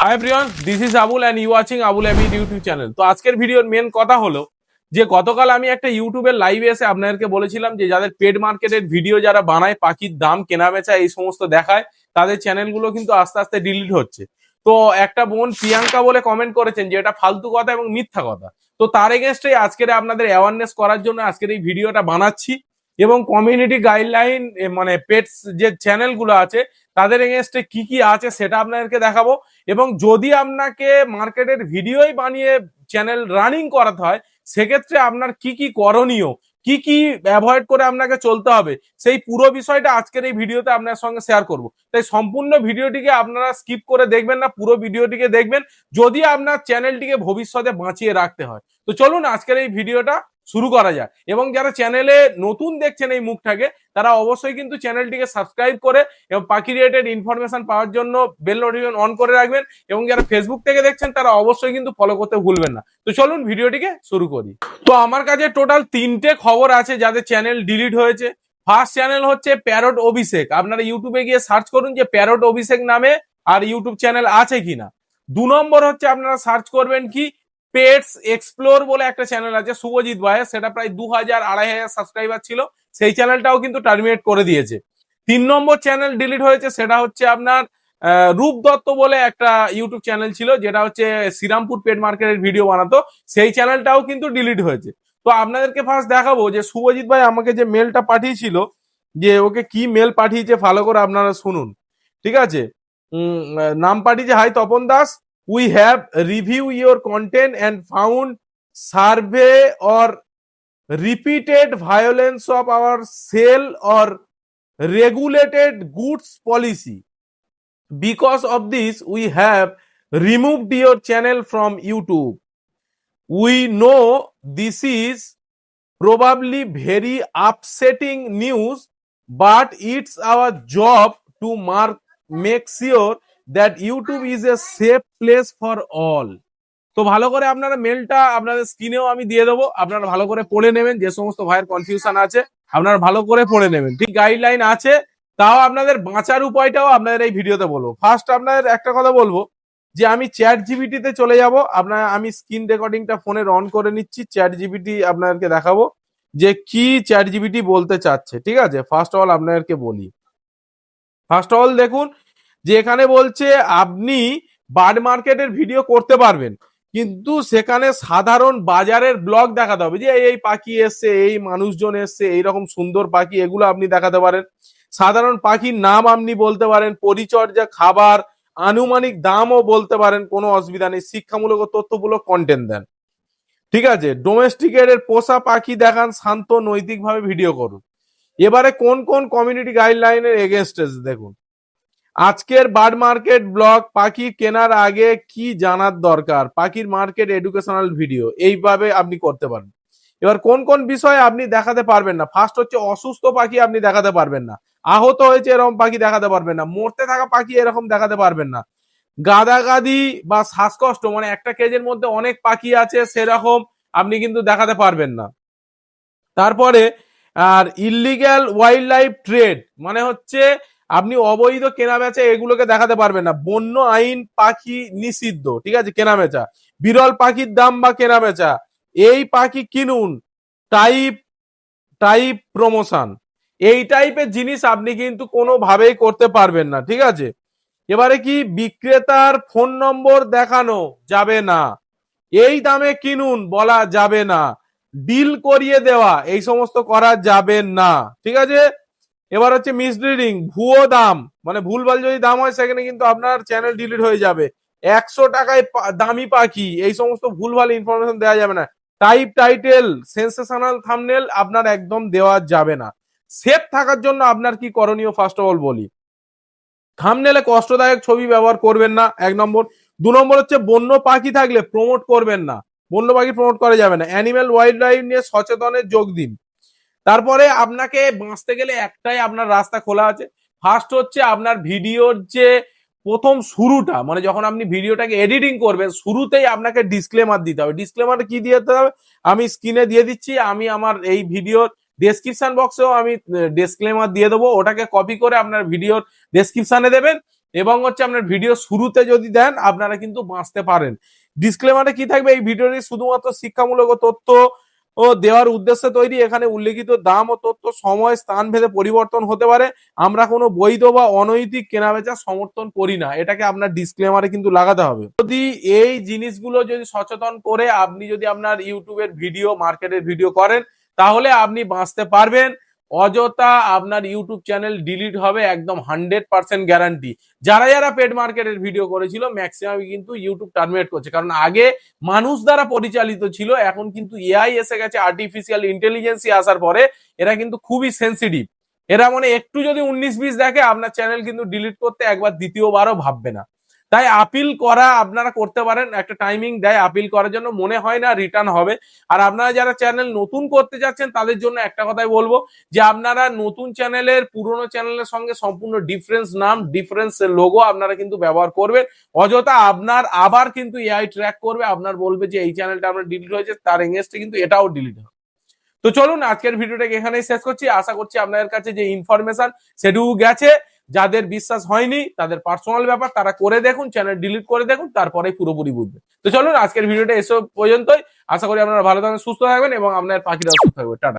High everyone, this is Abul and you watching Abul Abid YouTube channel. তো আজকের ভিডিওর মেন কথা হলো যে গতকাল আমি একটা ইউটিউবের লাইভে এসে আপনাদেরকে বলেছিলাম যে যাদের পেড মার্কেটের ভিডিও যারা বানায়, পাখির দাম, কেনা বেচা এই সমস্ত দেখায়, তাদের চ্যানেলগুলো কিন্তু আস্তে আস্তে ডিলিট হচ্ছে। তো একটা বোন প্রিয়াঙ্কা বলে কমেন্ট করেছেন যে এটা ফালতু কথা এবং মিথ্যা কথা। তো তার এগেনস্টে আজকের আপনাদের অ্যাওয়ারনেস করার জন্য আজকের এই ভিডিওটা বানাচ্ছি এবং কমিউনিটি গাইডলাইন মানে পেটস যে চ্যানেলগুলো আছে তাদের এগেনস্টে কি কি আছে সেটা আপনাদেরকে দেখাবো। এবং যদি আপনাকে মার্কেটের ভিডিওই বানিয়ে চ্যানেল রানিং করাতে হয়, সেক্ষেত্রে আপনার কি কি করণীয়, কি কি অ্যাভয়েড করে আপনাকে চলতে হবে, সেই পুরো বিষয়টা আজকের এই ভিডিওতে আপনার সঙ্গে শেয়ার করব। তাই সম্পূর্ণ ভিডিওটিকে আপনারা স্কিপ করে দেখবেন না, পুরো ভিডিওটিকে দেখবেন যদি আপনার চ্যানেলটিকে ভবিষ্যতে বাঁচিয়ে রাখতে হয়। তো চলুন আজকের এই ভিডিওটা শুরু করা যায়। এবং যারা চ্যানেলে নতুন দেখছেন এই মুখটাকে, তারা অবশ্যই কিন্তু চ্যানেলটিকে সাবস্ক্রাইব করে এবং পাখি রিলেটেড ইনফরমেশন পাওয়ার জন্য বেল নোটিফিকেশন অন করে রাখবেন। এবং যারা ফেসবুক থেকে দেখছেন তারা অবশ্যই কিন্তু ফলো করতে ভুলবেন না। তো চলুন ভিডিওটিকে শুরু করি। তো আমার কাছে টোটাল 3টে খবর আছে যাদের চ্যানেল ডিলিট হয়েছে। ফার্স্ট চ্যানেল হচ্ছে প্যারট অভিষেক। আপনারা ইউটিউবে গিয়ে সার্চ করুন যে প্যারট অভিষেক নামে আর ইউটিউব চ্যানেল আছে কিনা। 2 নম্বর হচ্ছে আপনারা সার্চ করবেন কি পেটস এক্সপ্লোর বলে একটা চ্যানেল আছে শুভজিৎ ভাইয়ের, সেটা প্রায় 2000-2500 সাবস্ক্রাইবার ছিল, সেই চ্যানেলটাও কিন্তু টার্মিনেট করে দিয়েছে। 3 নম্বর চ্যানেল ডিলিট হয়েছে, সেটা হচ্ছে আপনার রূপ দত্ত বলে একটা ইউটিউব চ্যানেল ছিল, যেটা হচ্ছে শ্রীরামপুর পেট মার্কেটের ভিডিও বানাতো, সেই চ্যানেলটাও কিন্তু ডিলিট হয়েছে। তো আপনাদেরকে ফার্স্ট দেখাবো যে শুভজিৎ ভাই আমাকে যে মেলটা পাঠিয়েছিল, যে ওকে কি মেল পাঠিয়েছে ভালো করে আপনারা শুনুন, ঠিক আছে। নাম পাঠিয়েছে, hi Tapan Das, we have reviewed your content and found survey or repeated violence of our sale or regulated goods policy. Because of this, we have removed your channel from YouTube. We know this is probably very upsetting news, but it's our job to make sure that YouTube is a safe place for all. তো ভালো করে আপনারা মেলটা আপনাদের স্ক্রিনেও আমি দিয়ে দেবো, আপনারা ভালো করে পড়ে নেবেন। যে সমস্ত ভাইয়ের কনফিউশন আছে আপনারা ভালো করে পড়ে নেবেন, ঠিক গাইডলাইন আছে। তাও আপনাদের বাঁচার উপায়টাও আপনাদের এই ভিডিওতে বলবো। ফার্স্ট আপনাদের একটা কথা বলবো যে আমি চ্যাট জিপিটিতে চলে যাব। আমি স্ক্রিন রেকর্ডিংটা ফোনে অন করে নিচ্ছি, চ্যাট জিপিটি আপনাদেরকে দেখাবো যে কি চ্যাট জিপিটি বলতে চাচ্ছে, ঠিক আছে। ফার্স্ট অফ অল আপনাদেরকে বলি, ফার্স্ট অফ অল দেখুন যে এখানে বলছে আপনি বার্ড মার্কেটের ভিডিও করতে পারবেন, কিন্তু সেখানে সাধারণ বাজারের ব্লগ দেখাতে হবে, যে এই পাখি এসছে, এই মানুষজন এসছে, এইরকম সুন্দর পাখি, এগুলো আপনি দেখাতে পারেন। সাধারণ পাখির নাম আপনি বলতে পারেন, পরিচর্যা, খাবার, আনুমানিক দামও বলতে পারেন, কোনো অসুবিধা নেই। শিক্ষামূলক ও তথ্যমূলক কন্টেন্ট দেন, ঠিক আছে। ডোমেস্টিকেটের পোষা পাখি দেখান, শান্ত নৈতিকভাবে ভিডিও করুন। এবারে কোন কোন কমিউনিটি গাইডলাইনের এগেনস্টে দেখুন। আজকের বার্ড মার্কেট ব্লগ, পাখি কেনার আগে কি জানার দরকার, পাখির মার্কেট এডুকেশনাল ভিডিও, এইভাবে আপনি করতে পারেন। এবার কোন কোন বিষয়ে আপনি দেখাতে পারবেন না, ফার্স্ট হচ্ছে অসুস্থ পাখি আপনি দেখাতে পারবেন না, আহত হয়েছে এরকম পাখি দেখাতে পারবেন না, মরতে থাকা পাখি এরকম দেখাতে পারবেন না, গাদাগাদি বা শ্বাসকষ্ট মানে একটা কেজের মধ্যে অনেক পাখি আছে সেরকম আপনি কিন্তু দেখাতে পারবেন না। তারপরে আর ইল্লিগ্যাল ওয়াইল্ড লাইফ ট্রেড মানে হচ্ছে আপনি অবৈধ কেনা বেচা এগুলোকে দেখাতে পারবেন না। বন্য আইন পাখি নিষিদ্ধ, ঠিক আছে, কেনা বেচা। বিরল পাখির দাম বা কেনা বেচা, এই পাখি কিনুন, টাইপ টাইপ প্রমোশন, এই টাইপের জিনিস আপনি কিন্তু কোনোভাবেই করতে পারবেন না, ঠিক আছে। এবারে কি বিক্রেতার ফোন নম্বর দেখানো যাবে না, এই দামে কিনুন বলা যাবে না, ডিল করিয়ে দেওয়া এই সমস্ত করা যাবে না, ঠিক আছে। এবার হচ্ছে মিসলিডিং, ভুয়ো দাম মানে ভুলভাল যদি দাম হয় সেখানে কিন্তু আপনার চ্যানেল ডিলিট হয়ে যাবে। 100 টাকায় দামি পাখি, এই সমস্ত ভুলভাল ইনফরমেশন দেওয়া যাবে না। টাইপ টাইটেল, সেন্সেশনাল থাম্বনেল আপনার একদম দেওয়া যাবে না। সেফ থাকার জন্য আপনার কি করণীয় ফার্স্ট অফ অল বলি। থাম্বনেলে কষ্টদায়ক ছবি ব্যবহার করবেন না, 1 নম্বর। 2 নম্বর হচ্ছে বন্য পাখি থাকলে প্রমোট করবেন না, বন্য পাখি প্রমোট করা যাবে না। অ্যানিম্যাল ওয়াইল্ড লাইফ নিয়ে সচেতনের যোগ দিন। তারপরে আপনাকে বাঁচতে গেলে একটাই আপনার রাস্তা খোলা আছে। ফার্স্ট হচ্ছে আপনার ভিডিওর যে প্রথম শুরুটা, মানে যখন আপনি ভিডিওটাকে এডিটিং করবেন শুরুতেই আপনাকে ডিসক্লেমার দিতে হবে। ডিসক্লেমার কি দিতে হবে আমি স্ক্রিনে দিয়ে দিচ্ছি, আমি আমার এই ভিডিওর ডেসক্রিপশন বক্সেও আমি ডিসক্লেমার দিয়ে দেবো, ওটাকে কপি করে আপনার ভিডিওর ডেসক্রিপশনে দেবেন এবং হচ্ছে আপনার ভিডিও শুরুতে যদি দেন আপনারা কিন্তু বাঁচতে পারেন। ডিসক্লেমারে কি থাকবে, এই ভিডিওটি শুধুমাত্র শিক্ষামূলক তথ্য ও দেওয়ার উদ্দেশ্যে তৈরি। এখানে উল্লেখিত দাম ও তথ্য সময় স্থান ভেদে পরিবর্তন হতে পারে। আমরা কোনো বৈধ বা অনৈতিক কেনাবেচা সমর্থন করি না, এটাকে আপনার ডিসক্লেমারে কিন্তু লাগাতে হবে। যদি এই জিনিসগুলো যদি সচেতন করে আপনি যদি আপনার ইউটিউবের ভিডিও মার্কেটের ভিডিও করেন তাহলে আপনি বাঁচতে পারবেন। অযথা আপনার ইউটিউব চ্যানেল ডিলিট হবে একদম 100% গ্যারান্টি। যারা যারা পেড মার্কেটের ভিডিও করেছিল ম্যাক্সিমাম কিন্তু ইউটিউব টার্মিনেট করছে, কারণ আগে মানুষ দ্বারা পরিচালিত ছিল, এখন কিন্তু এআই এসে গেছে, আর্টিফিশিয়াল ইন্টেলিজেন্সি আসার পরে এরা কিন্তু খুবই সেন্সিটিভ। এরা মানে একটু যদি 19-20 দেখে আপনার চ্যানেল কিন্তু ডিলিট করতে একবার দ্বিতীয়বারও ভাববে না। তাই আপিল করা আপনারা করতে পারেন, একটা টাইমিং দেয় আপিল করার জন্য, মনে হয় না রিটার্ন হবে। আর আপনারা যারা চ্যানেল নতুন করতে যাচ্ছেন তাদের জন্য একটা কথাই বলবো যে আপনারা নতুন চ্যানেলের পুরনো চ্যানেলের সঙ্গে সম্পূর্ণ ডিফারেন্স নাম, ডিফারেন্স লোগো আপনারা কিন্তু ব্যবহার করবেন। অযথা আপনার আবার কিন্তু এআই ট্র্যাক করবে, আপনার বলবে যে এই চ্যানেলটা আপনার ডিলিট হয়েছে, তার এগেইনস্টে কিন্তু এটাও ডিলিট হবে। তো চলুন আজকের ভিডিওটাকে এখানেই শেষ করছি। আশা করছি আপনাদের কাছে যে ইনফরমেশন সেটুকু গেছে। যাদের বিশ্বাস হয়নি তাদের পার্সোনাল ব্যাপার, তারা করে দেখুন, চ্যানেল ডিলিট করে দেখুন, তারপরে পুরোপুরি বুঝবে। তো চলুন আজকের ভিডিওটা এসব পর্যন্তই। আশা করি আপনারা ভালো থাকবেন, সুস্থ থাকবেন এবং আপনার পাখিরাও সুস্থ থাকবে। টাটা।